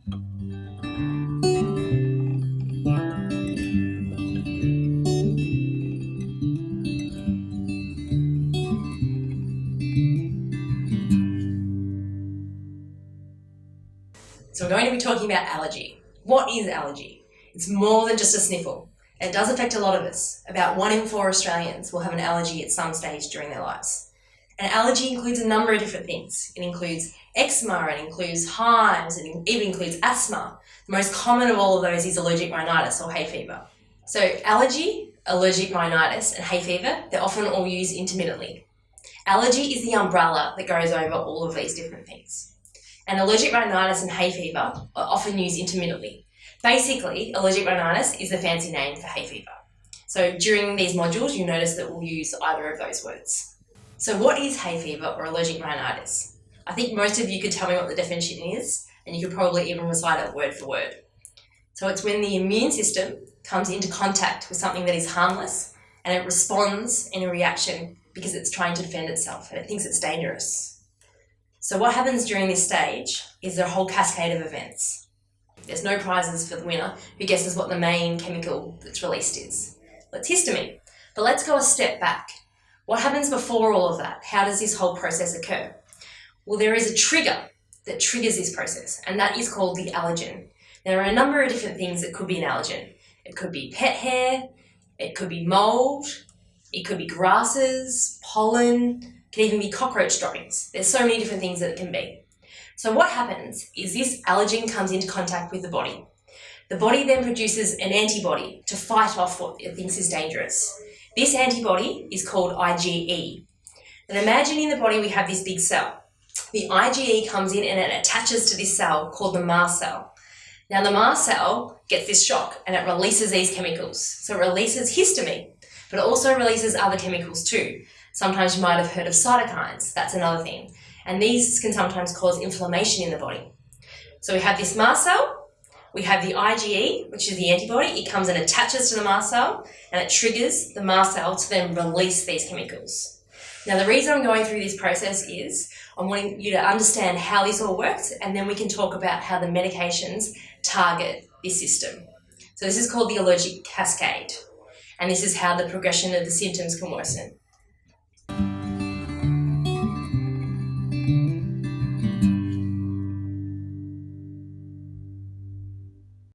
So we're going to be talking about allergy. What is allergy? It's more than just a sniffle. It does affect a lot of us. About 1 in 4 Australians will have an allergy at some stage during their lives. An allergy includes a number of different things. It includes eczema, it includes hives, it even includes asthma. The most common of all of those is allergic rhinitis or hay fever. So allergy, allergic rhinitis and hay fever, they're often all used intermittently. Allergy is the umbrella that goes over all of these different things. And allergic rhinitis and hay fever are often used intermittently. Basically, allergic rhinitis is the fancy name for hay fever. So during these modules, you'll notice that we'll use either of those words. So what is hay fever or allergic rhinitis? I think most of you could tell me what the definition is, and you could probably even recite it word for word. So it's when the immune system comes into contact with something that is harmless, and it responds in a reaction because it's trying to defend itself and it thinks it's dangerous. So what happens during this stage is a whole cascade of events. There's no prizes for the winner who guesses what the main chemical that's released is. Well, it's histamine. But let's go a step back. What happens before all of that? How does this whole process occur? Well, there is a trigger that triggers this process, and that is called the allergen. There are a number of different things that could be an allergen. It could be pet hair, it could be mold, it could be grasses, pollen, it can even be cockroach droppings. There's so many different things that it can be. So what happens is this allergen comes into contact with the body. The body then produces an antibody to fight off what it thinks is dangerous. This antibody is called IgE. And imagine in the body we have this big cell. The IgE comes in and it attaches to this cell called the mast cell. Now the mast cell gets this shock and it releases these chemicals. So it releases histamine, but it also releases other chemicals too. Sometimes you might have heard of cytokines, that's another thing. And these can sometimes cause inflammation in the body. So we have this mast cell, we have the IgE, which is the antibody. It comes and attaches to the mast cell and it triggers the mast cell to then release these chemicals. Now the reason I'm going through this process is I'm wanting you to understand how this all works, and then we can talk about how the medications target this system. So this is called the allergic cascade, and this is how the progression of the symptoms can worsen.